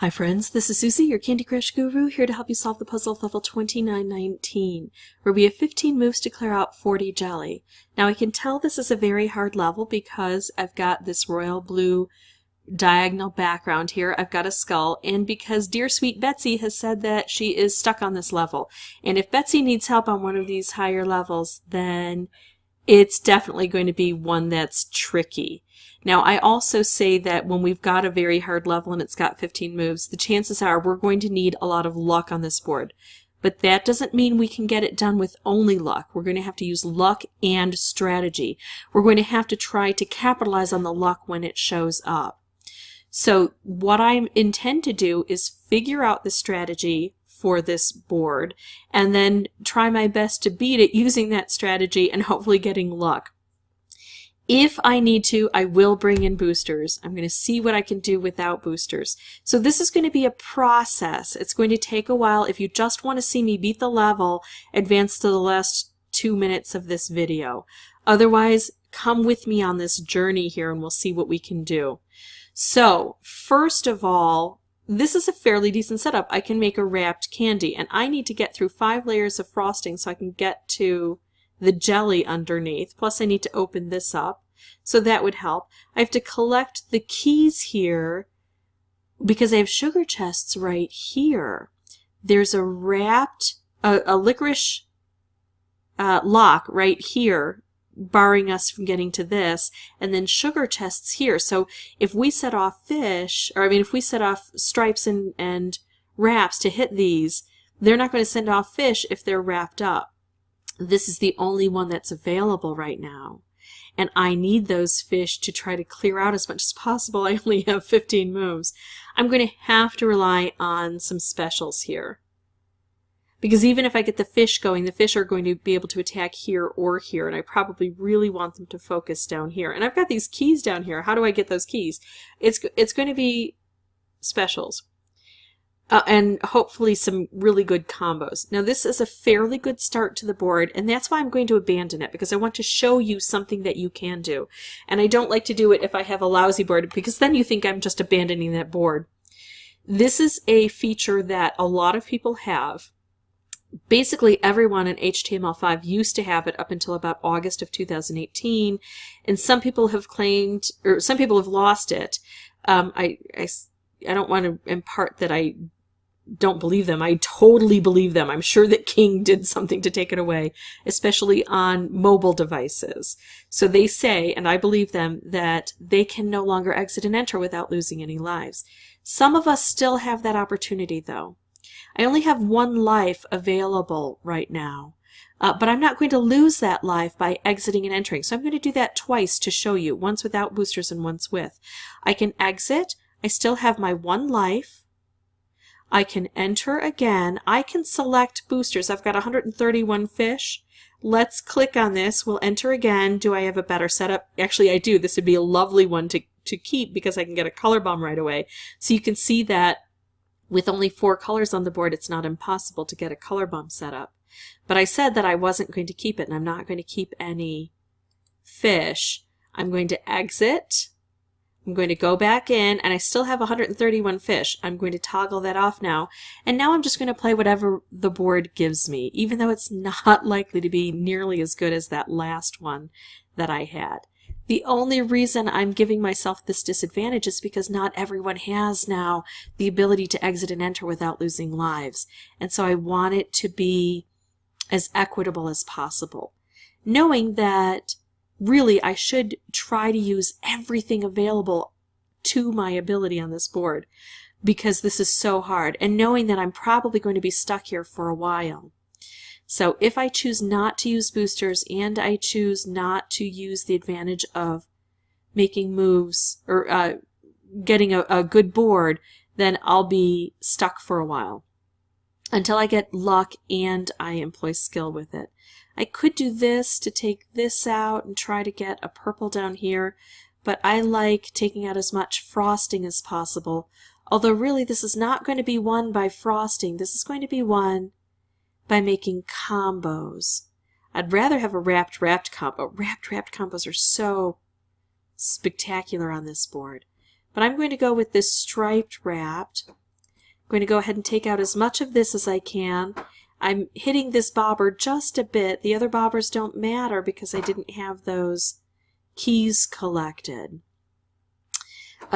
Hi friends, this is Susie, your Candy Crush guru, here to help you solve the puzzle of level 2919, where we have 15 moves to clear out 40 jelly. Now I can tell this is a very hard level because I've got this royal blue diagonal background here, I've got a skull, and because dear sweet Betsy has said that she is stuck on this level. And if Betsy needs help on one of these higher levels, then it's definitely going to be one that's tricky. Now, I also say that when we've got a very hard level and it's got 15 moves, the chances are we're going to need a lot of luck on this board. But that doesn't mean we can get it done with only luck. We're going to have to use luck and strategy. We're going to have to try to capitalize on the luck when it shows up. So what I intend to do is figure out the strategy for this board and then try my best to beat it using that strategy and hopefully getting luck. If I need to, I will bring in boosters. I'm going to see what I can do without boosters. So this is going to be a process. It's going to take a while. If you just want to see me beat the level, advance to the last 2 minutes of this video. Otherwise, come with me on this journey here and we'll see what we can do. So, first of all, this is a fairly decent setup. I can make a wrapped candy, and I need to get through 5 layers of frosting so I can get to the jelly underneath. Plus I need to open this up, so that would help. I have to collect the keys here because I have sugar chests right here. There's a wrapped, a licorice lock right here, barring us from getting to this, and then sugar chests here. So if we set off fish, or if we set off stripes and wraps to hit these, they're not going to send off fish if they're wrapped up. This is the only one that's available right now. And I need those fish to try to clear out as much as possible. I only have 15 moves. I'm going to have to rely on some specials here. Because even if I get the fish going, the fish are going to be able to attack here or here. And I probably really want them to focus down here. And I've got these keys down here. How do I get those keys? It's going to be specials. And hopefully some really good combos. Now this is a fairly good start to the board, and that's why I'm going to abandon it, because I want to show you something that you can do. And I don't like to do it if I have a lousy board, because then you think I'm just abandoning that board. This is a feature that a lot of people have. Basically everyone in HTML5 used to have it up until about August of 2018, and some people have claimed, or some people have lost it. I don't want to impart that I don't believe them. I totally believe them. I'm sure that King did something to take it away, especially on mobile devices. So they say, and I believe them, that they can no longer exit and enter without losing any lives. Some of us still have that opportunity, though. I only have 1 life available right now, but I'm not going to lose that life by exiting and entering. So I'm going to do that twice to show you, once without boosters and once with. I can exit. I still have my 1 life. I can enter again. I can select boosters. I've got 131 fish. Let's click on this. We'll enter again. Do I have a better setup? Actually, I do. This would be a lovely one to keep because I can get a color bomb right away. So you can see that with only 4 colors on the board, it's not impossible to get a color bomb set up. But I said that I wasn't going to keep it, and I'm not going to keep any fish. I'm going to exit. I'm going to go back in, and I still have 131 fish. I'm going to toggle that off now, and now I'm just going to play whatever the board gives me, even though it's not likely to be nearly as good as that last one that I had. The only reason I'm giving myself this disadvantage is because not everyone has now the ability to exit and enter without losing lives, and so I want it to be as equitable as possible, knowing that really, I should try to use everything available to my ability on this board because this is so hard, and knowing that I'm probably going to be stuck here for a while. So if I choose not to use boosters and I choose not to use the advantage of making moves or getting a good board, then I'll be stuck for a while until I get luck and I employ skill with it. I could do this to take this out and try to get a purple down here, but I like taking out as much frosting as possible, although really this is not going to be won by frosting. This is going to be won by making combos. I'd rather have a wrapped combo. Wrapped combos are so spectacular on this board. But I'm going to go with this striped wrapped. I'm going to go ahead and take out as much of this as I can. I'm hitting this bobber just a bit. The other bobbers don't matter because I didn't have those keys collected.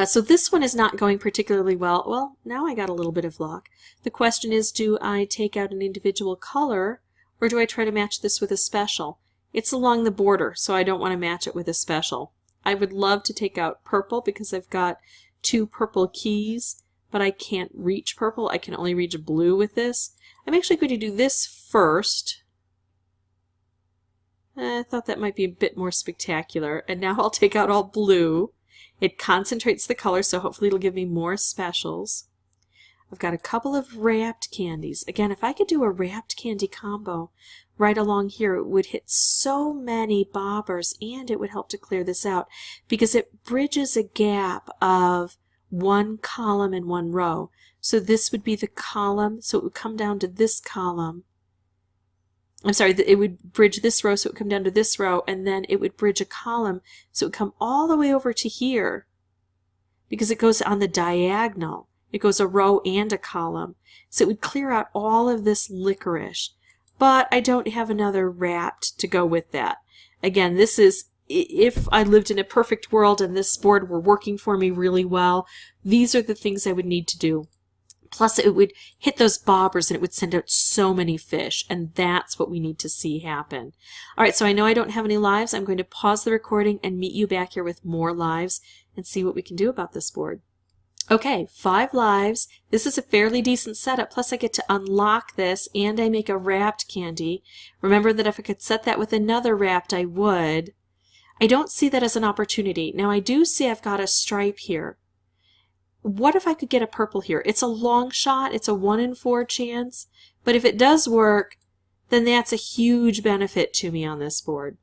So this one is not going particularly well. Well, now I got a little bit of luck. The question is, do I take out an individual color or do I try to match this with a special? It's along the border, so I don't want to match it with a special. I would love to take out purple because I've got 2 purple keys, but I can't reach purple. I can only reach blue with this. I'm actually going to do this first. I thought that might be a bit more spectacular. And now I'll take out all blue. It concentrates the color, so hopefully it'll give me more specials. I've got a couple of wrapped candies. Again, if I could do a wrapped candy combo right along here, it would hit so many bobbers and it would help to clear this out because it bridges a gap of 1 column and 1 row. So this would be the column, so it would come down to this column. I'm sorry, it would bridge this row, so it would come down to this row, and then it would bridge a column, so it would come all the way over to here because it goes on the diagonal. It goes a row and a column. So it would clear out all of this licorice. But I don't have another wrapped to go with that. Again, this is, if I lived in a perfect world and this board were working for me really well, these are the things I would need to do. Plus it would hit those bobbers and it would send out so many fish, and that's what we need to see happen. Alright, so I know I don't have any lives. I'm going to pause the recording and meet you back here with more lives and see what we can do about this board. Okay, 5 lives. This is a fairly decent setup, plus I get to unlock this and I make a wrapped candy. Remember that if I could set that with another wrapped, I would. I don't see that as an opportunity. Now I do see I've got a stripe here. What if I could get a purple here? It's a long shot. It's a 1 in 4 chance. But if it does work, then that's a huge benefit to me on this board.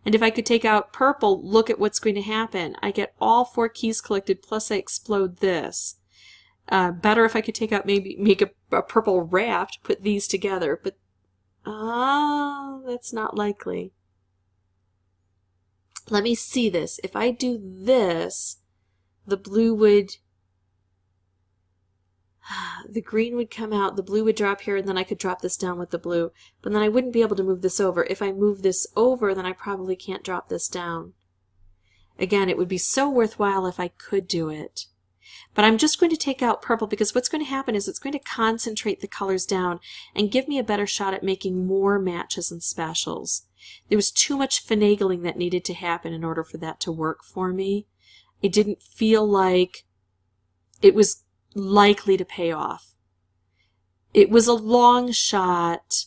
And if I could take out purple, look at what's going to happen. I get all 4 keys collected, plus I explode this. Better if I could take out, maybe make a purple wrapped, put these together. But, that's not likely. Let me see this. If I do this, the blue would... the green would come out, the blue would drop here, and then I could drop this down with the blue. But then I wouldn't be able to move this over. If I move this over, then I probably can't drop this down. Again, it would be so worthwhile if I could do it. But I'm just going to take out purple because what's going to happen is it's going to concentrate the colors down and give me a better shot at making more matches and specials. There was too much finagling that needed to happen in order for that to work for me. It didn't feel like it was likely to pay off. It was a long shot,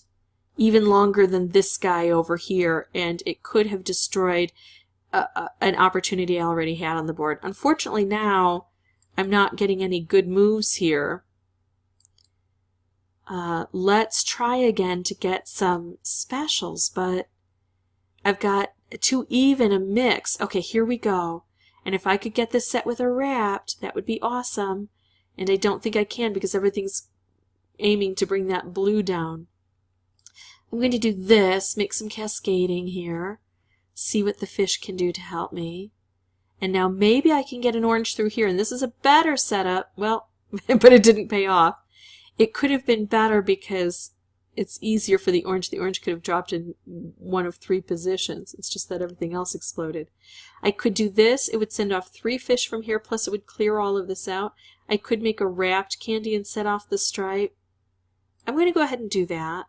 even longer than this guy over here, and it could have destroyed an opportunity I already had on the board. Unfortunately now, I'm not getting any good moves here. Let's try again to get some specials, but I've got too even a mix. Okay, here we go. And if I could get this set with a wrapped, that would be awesome. And I don't think I can because everything's aiming to bring that blue down. I'm going to do this, make some cascading here, see what the fish can do to help me. And now maybe I can get an orange through here. And this is a better setup. Well, but it didn't pay off. It could have been better because it's easier for the orange. The orange could have dropped in 1 of 3 positions. It's just that everything else exploded. I could do this. It would send off 3 fish from here, plus it would clear all of this out. I could make a wrapped candy and set off the stripe. I'm going to go ahead and do that,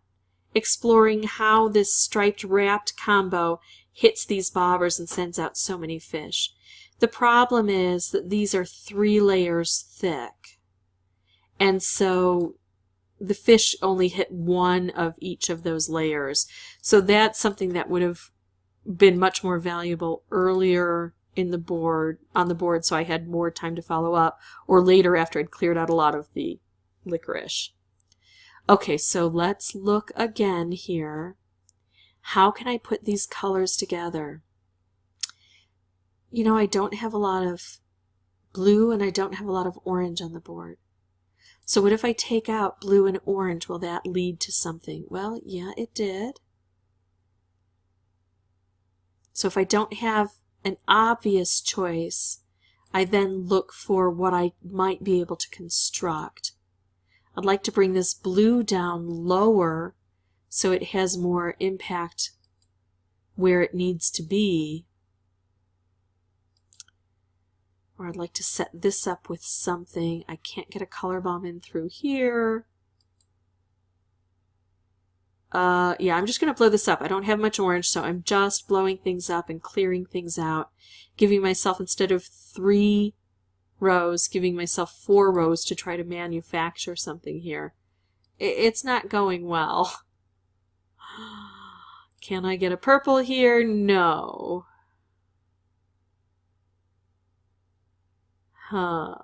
exploring how this striped wrapped combo hits these bobbers and sends out so many fish. The problem is that these are 3 layers thick, and so the fish only hit 1 of each of those layers. So that's something that would have been much more valuable earlier in the board, on the board, so I had more time to follow up, or later after I'd cleared out a lot of the licorice. Okay, so let's look again here. How can I put these colors together? You know, I don't have a lot of blue and I don't have a lot of orange on the board. So what if I take out blue and orange? Will that lead to something? Well, yeah, it did. So if I don't have an obvious choice, I then look for what I might be able to construct. I'd like to bring this blue down lower so it has more impact where it needs to be. Or I'd like to set this up with something. I can't get a color bomb in through here. Yeah, I'm just going to blow this up. I don't have much orange, so I'm just blowing things up and clearing things out, giving myself, instead of 3 rows, giving myself 4 rows to try to manufacture something here. It's not going well. Can I get a purple here? No. Huh.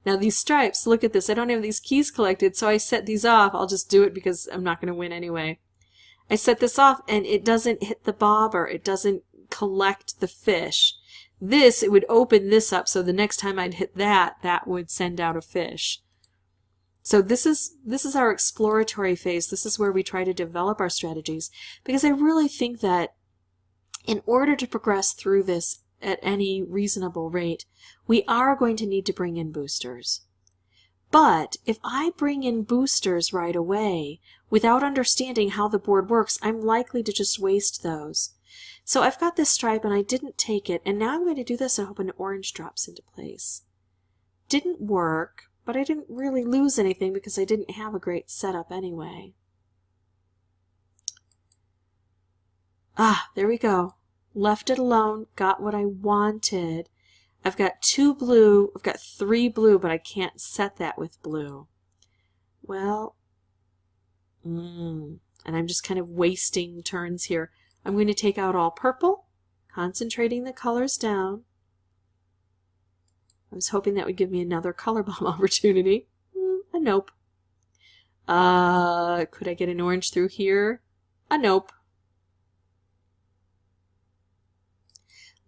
Now these stripes, look at this. I don't have these keys collected, so I set these off. I'll just do it because I'm not going to win anyway. I set this off and it doesn't hit the bobber. It doesn't collect the fish. This, it would open this up, so the next time I'd hit that, that would send out a fish. So this is our exploratory phase. This is where we try to develop our strategies, because I really think that in order to progress through this at any reasonable rate, we are going to need to bring in boosters. But if I bring in boosters right away without understanding how the board works, I'm likely to just waste those. So I've got this stripe and I didn't take it, and now I'm going to do this and hope an orange drops into place. Didn't work, but I didn't really lose anything because I didn't have a great setup anyway. Ah, there we go. Left it alone, got what I wanted. I've got 2 blue, I've got 3 blue, but I can't set that with blue. Well, and I'm just kind of wasting turns here. I'm going to take out all purple, concentrating the colors down. I was hoping that would give me another color bomb opportunity. A nope. Could I get an orange through here? A nope.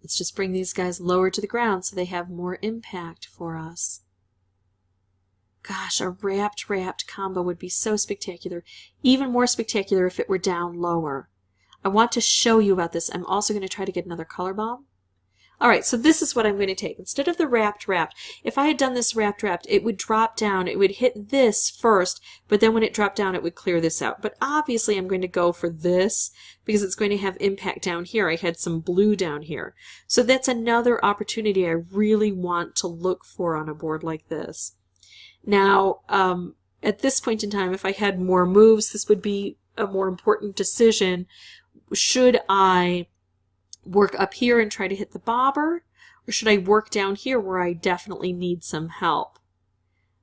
Let's just bring these guys lower to the ground so they have more impact for us. Gosh, a wrapped combo would be so spectacular. Even more spectacular if it were down lower. I want to show you about this. I'm also going to try to get another color bomb. Alright, so this is what I'm going to take. Instead of the wrapped, if I had done this wrapped, it would drop down. It would hit this first, but then when it dropped down, it would clear this out. But obviously, I'm going to go for this because it's going to have impact down here. I had some blue down here. So that's another opportunity I really want to look for on a board like this. Now, at this point in time, if I had more moves, this would be a more important decision. Should I work up here and try to hit the bobber, or should I work down here where I definitely need some help?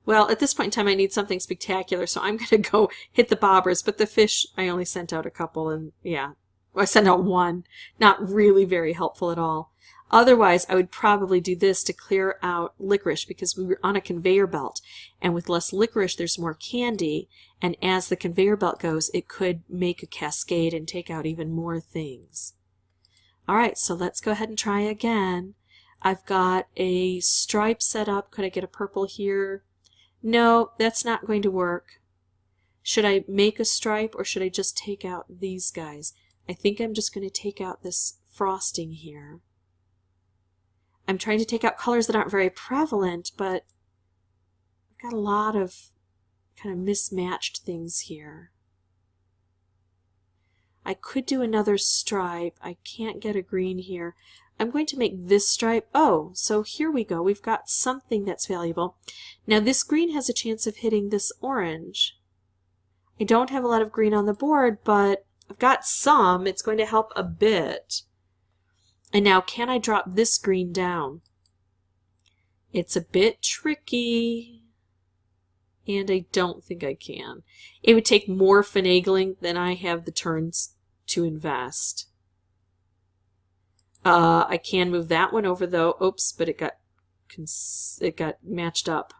Well, at this point in time I need something spectacular, so I'm going to go hit the bobbers, but the fish, I only sent out a couple, and yeah, well, I sent out 1. Not really very helpful at all. Otherwise, I would probably do this to clear out licorice, because we were on a conveyor belt, and with less licorice there's more candy, and as the conveyor belt goes, it could make a cascade and take out even more things. Alright, so let's go ahead and try again. I've got a stripe set up. Could I get a purple here? No, that's not going to work. Should I make a stripe, or should I just take out these guys? I think I'm just going to take out this frosting here. I'm trying to take out colors that aren't very prevalent, but I've got a lot of kind of mismatched things here. I could do another stripe. I can't get a green here. I'm going to make this stripe. Oh, so here we go. We've got something that's valuable. Now this green has a chance of hitting this orange. I don't have a lot of green on the board, but I've got some. It's going to help a bit. And now, can I drop this green down? It's a bit tricky, and I don't think I can. It would take more finagling than I have the turns to invest. I can move that one over though. Oops, but it got matched up.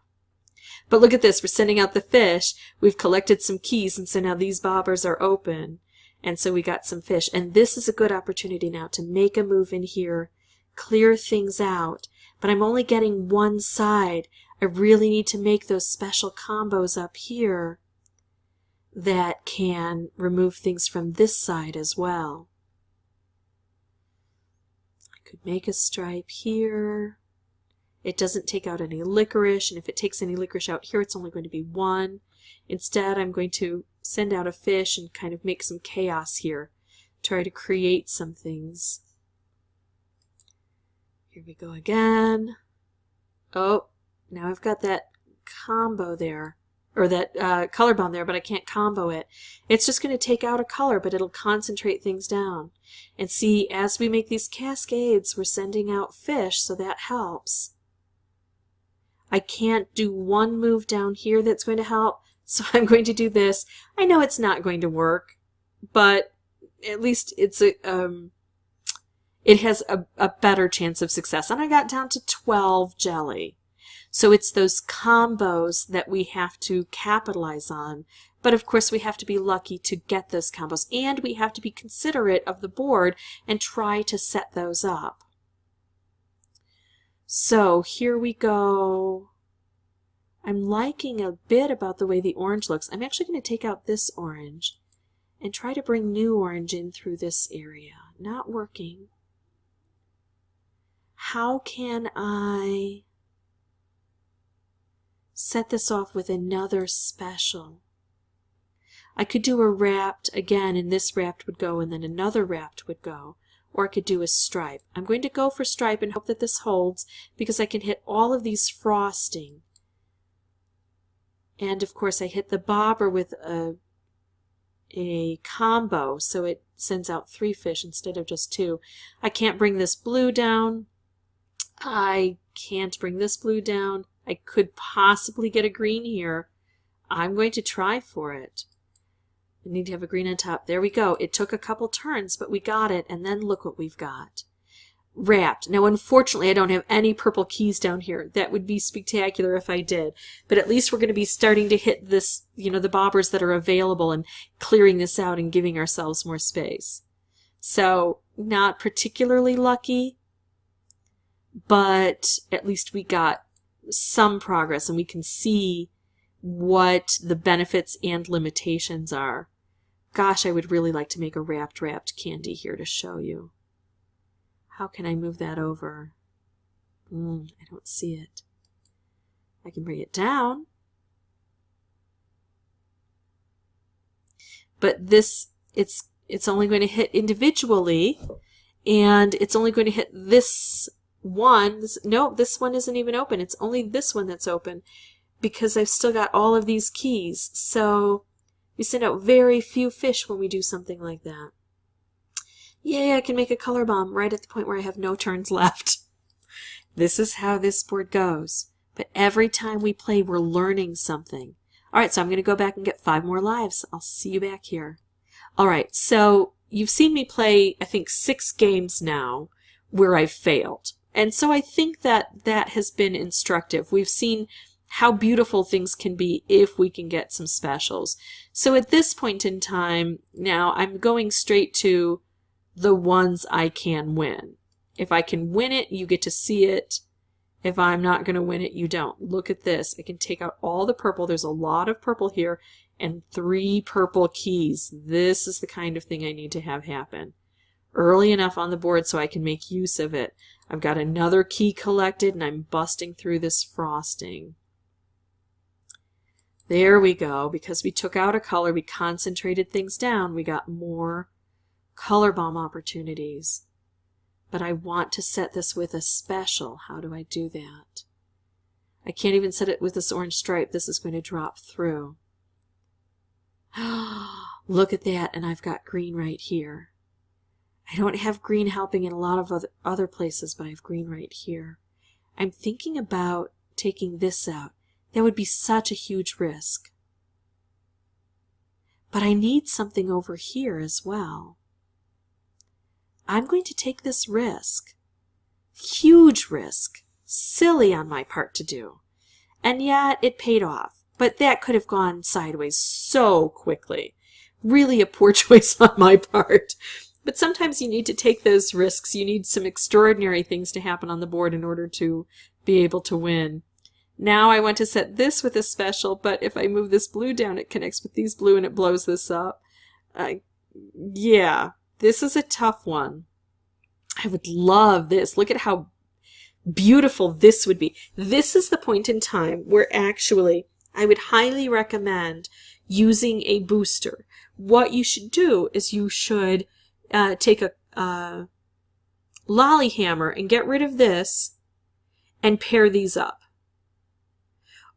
But look at this. We're sending out the fish. We've collected some keys, and so now these bobbers are open. And so we got some fish. And this is a good opportunity now to make a move in here, clear things out. But I'm only getting one side. I really need to make those special combos up here that can remove things from this side as well. I could make a stripe here. It doesn't take out any licorice, and if it takes any licorice out here, it's only going to be 1. Instead, I'm going to send out a fish and kind of make some chaos here. Try to create some things. Here we go again. Oh, now I've got that combo there, or that color bomb there, but I can't combo it. It's just going to take out a color, but it'll concentrate things down. And see, as we make these cascades, we're sending out fish, so that helps. I can't do one move down here that's going to help, so I'm going to do this. I know it's not going to work, but at least it's it has a better chance of success. And I got down to 12 jelly. So it's those combos that we have to capitalize on. But of course we have to be lucky to get those combos. And we have to be considerate of the board and try to set those up. So here we go. I'm liking a bit about the way the orange looks. I'm actually going to take out this orange and try to bring new orange in through this area. Not working. How can I set this off with another special? I could do a wrapped again, and this wrapped would go, and then another wrapped would go. Or I could do a stripe. I'm going to go for stripe and hope that this holds, because I can hit all of these frosting. And of course I hit the bobber with a combo, so it sends out 3 fish instead of just 2. I can't bring this blue down. I can't bring this blue down. I could possibly get a green here. I'm going to try for it. I need to have a green on top. There we go. It took a couple turns, but we got it, and then look what we've got. Wrapped. Now, unfortunately, I don't have any purple keys down here. That would be spectacular if I did. But at least we're going to be starting to hit this, the bobbers that are available and clearing this out and giving ourselves more space. So, not particularly lucky, but at least we got some progress and we can see what the benefits and limitations are. Gosh, I would really like to make a wrapped candy here to show you. How can I move that over? I don't see it. I can bring it down. But this, it's only going to hit individually, and it's only going to hit this one. No, this one isn't even open. It's only this one that's open because I've still got all of these keys. So we send out very few fish when we do something like that. Yay, I can make a color bomb right at the point where I have no turns left. This is how this board goes. But every time we play, we're learning something. Alright, so I'm going to go back and get 5 more lives. I'll see you back here. Alright, so you've seen me play, I think, 6 games now where I've failed. And so I think that that has been instructive. We've seen how beautiful things can be if we can get some specials. So at this point in time, now I'm going straight to the ones I can win. If I can win it, you get to see it. If I'm not going to win it, you don't. Look at this. I can take out all the purple. There's a lot of purple here and 3 purple keys. This is the kind of thing I need to have happen early enough on the board so I can make use of it. I've got another key collected and I'm busting through this frosting. There we go. Because we took out a color, we concentrated things down, we got more color bomb opportunities. But I want to set this with a special. How do I do that? I can't even set it with this orange stripe. This is going to drop through. Look at that, and I've got green right here. I don't have green helping in a lot of other places, but I have green right here. I'm thinking about taking this out. That would be such a huge risk. But I need something over here as well. I'm going to take this risk. Huge risk. Silly on my part to do. And yet it paid off. But that could have gone sideways so quickly. Really a poor choice on my part. But sometimes you need to take those risks. You need some extraordinary things to happen on the board in order to be able to win. Now I want to set this with a special, but if I move this blue down, it connects with these blue and it blows this up. Yeah. This is a tough one. I would love this. Look at how beautiful this would be. This is the point in time where actually I would highly recommend using a booster. What you should do is you should take a lolly hammer and get rid of this and pair these up.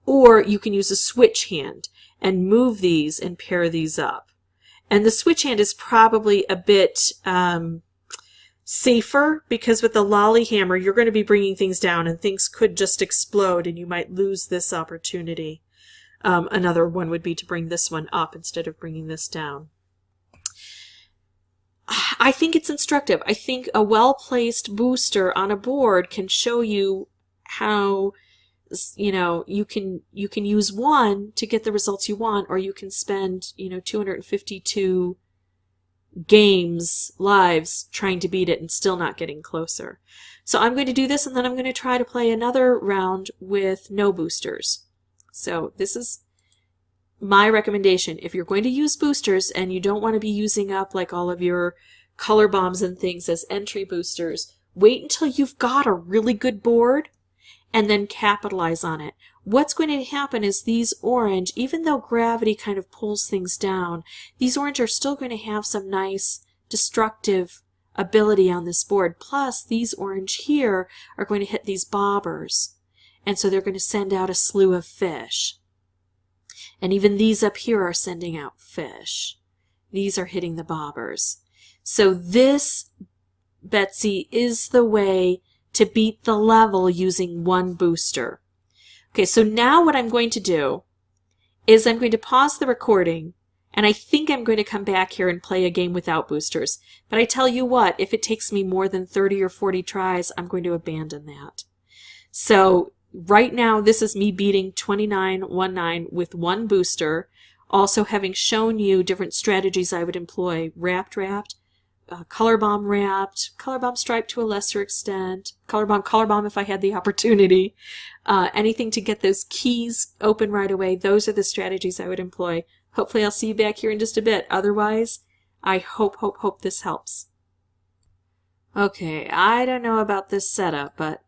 Or you can use a switch hand and move these and pair these up. And the switch hand is probably a bit safer, because with the lolly hammer you're going to be bringing things down and things could just explode and you might lose this opportunity. Another one would be to bring this one up instead of bringing this down. I think it's instructive. I think a well-placed booster on a board can show you how, you know, you can use one to get the results you want, or you can spend, you know, 252 lives trying to beat it and still not getting closer. So I'm going to do this, and then I'm going to try to play another round with no boosters. So this is my recommendation. If you're going to use boosters and you don't want to be using up like all of your color bombs and things as entry boosters, wait until you've got a really good board and then capitalize on it. What's going to happen is these orange, even though gravity kind of pulls things down, these orange are still going to have some nice destructive ability on this board. Plus, these orange here are going to hit these bobbers, and so they're going to send out a slew of fish. And even these up here are sending out fish. These are hitting the bobbers. So this, Betsy, is the way to beat the level using one booster. Okay, so now what I'm going to do is I'm going to pause the recording, and I think I'm going to come back here and play a game without boosters. But I tell you what, if it takes me more than 30 or 40 tries, I'm going to abandon that. So right now, this is me beating 2919 with one booster, also having shown you different strategies I would employ: wrapped, color bomb striped to a lesser extent, color bomb if I had the opportunity, anything to get those keys open right away. Those are the strategies I would employ. Hopefully I'll see you back here in just a bit. Otherwise, I hope this helps. Okay, I don't know about this setup, but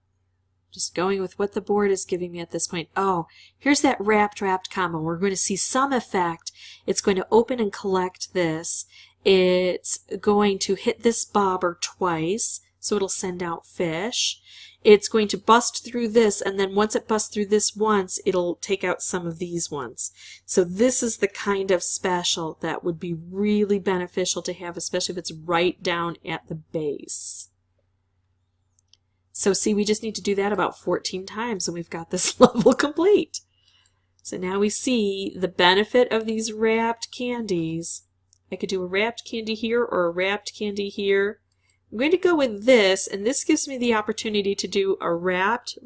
just going with what the board is giving me at this point. Oh, here's that wrapped combo. We're going to see some effect. It's going to open and collect this. It's going to hit this bobber twice, so it'll send out fish. It's going to bust through this, and then once it busts through this once, it'll take out some of these ones. So this is the kind of special that would be really beneficial to have, especially if it's right down at the base. So see, we just need to do that about 14 times and we've got this level complete. So now we see the benefit of these wrapped candies. I could do a wrapped candy here or a wrapped candy here. I'm going to go with this, and this gives me the opportunity to do a wrapped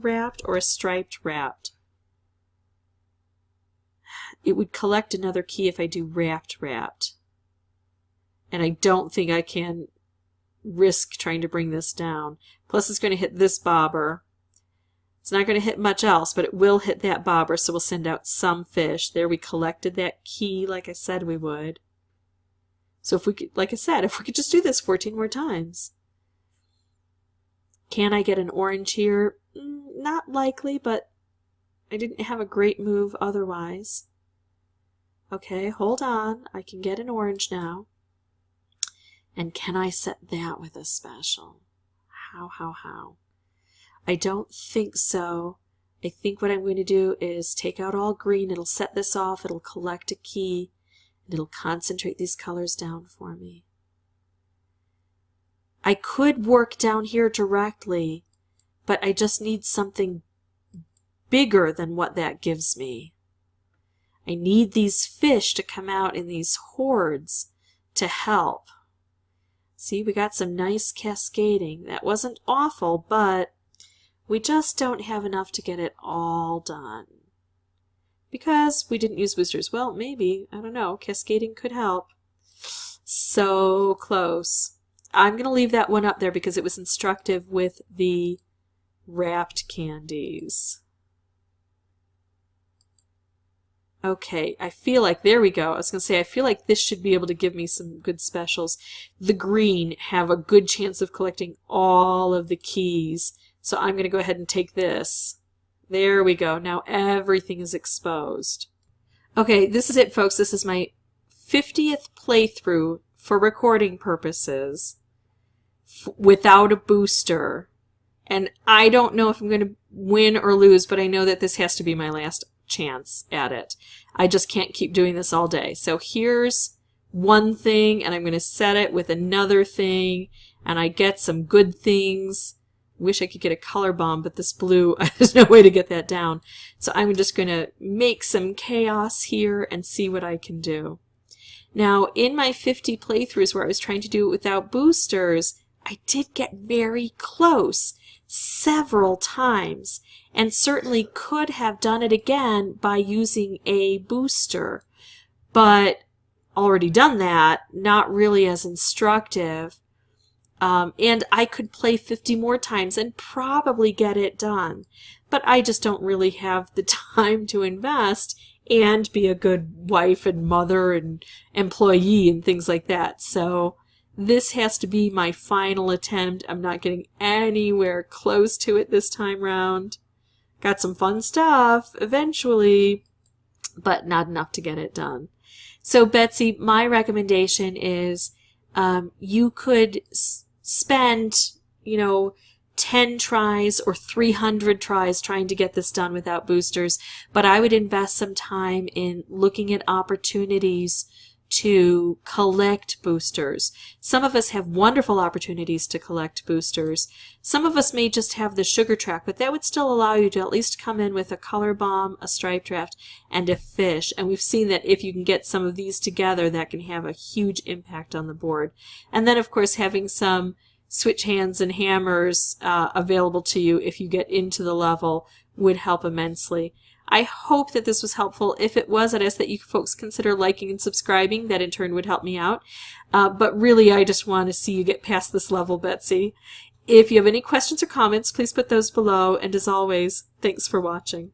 or a striped wrapped. It would collect another key if I do wrapped. And I don't think I can risk trying to bring this down. Plus it's going to hit this bobber. It's not going to hit much else, but it will hit that bobber, so we'll send out some fish. There, we collected that key like I said we would. So if we could, like I said, if we could just do this 14 more times. Can I get an orange here? Not likely, but I didn't have a great move otherwise. Okay, hold on. I can get an orange now. And can I set that with a special? How? I don't think so. I think what I'm going to do is take out all green. It'll set this off. It'll collect a key. And it'll concentrate these colors down for me. I could work down here directly, but I just need something bigger than what that gives me. I need these fish to come out in these hordes to help. See, we got some nice cascading. That wasn't awful, but we just don't have enough to get it all done. Because we didn't use boosters. Well, maybe. I don't know. Cascading could help. So close. I'm going to leave that one up there because it was instructive with the wrapped candies. Okay, I feel like, there we go. I was going to say, I feel like this should be able to give me some good specials. The green have a good chance of collecting all of the keys. So I'm going to go ahead and take this. There we go. Now everything is exposed. Okay, this is it, folks. This is my 50th playthrough for recording purposes without a booster. And I don't know if I'm going to win or lose, but I know that this has to be my last chance at it. I just can't keep doing this all day. So here's one thing, and I'm going to set it with another thing, and I get some good things. Wish I could get a color bomb, but this blue, there's no way to get that down. So I'm just going to make some chaos here and see what I can do. Now, in my 50 playthroughs where I was trying to do it without boosters, I did get very close several times, and certainly could have done it again by using a booster, but already done that, not really as instructive. And I could play 50 more times and probably get it done, but I just don't really have the time to invest and be a good wife and mother and employee and things like that. So this has to be my final attempt. I'm not getting anywhere close to it this time round. Got some fun stuff eventually, but not enough to get it done. So Betsy, my recommendation is you could spend, 10 tries or 300 tries trying to get this done without boosters, but I would invest some time in looking at opportunities to collect boosters. Some of us have wonderful opportunities to collect boosters. Some of us may just have the sugar track, but that would still allow you to at least come in with a color bomb, a stripe draft, and a fish. And we've seen that if you can get some of these together, that can have a huge impact on the board. And then, of course, having some switch hands and hammers available to you if you get into the level would help immensely. I hope that this was helpful. If it was, I'd ask that you folks consider liking and subscribing. That in turn would help me out. But really, I just want to see you get past this level, Betsy. If you have any questions or comments, please put those below. And as always, thanks for watching.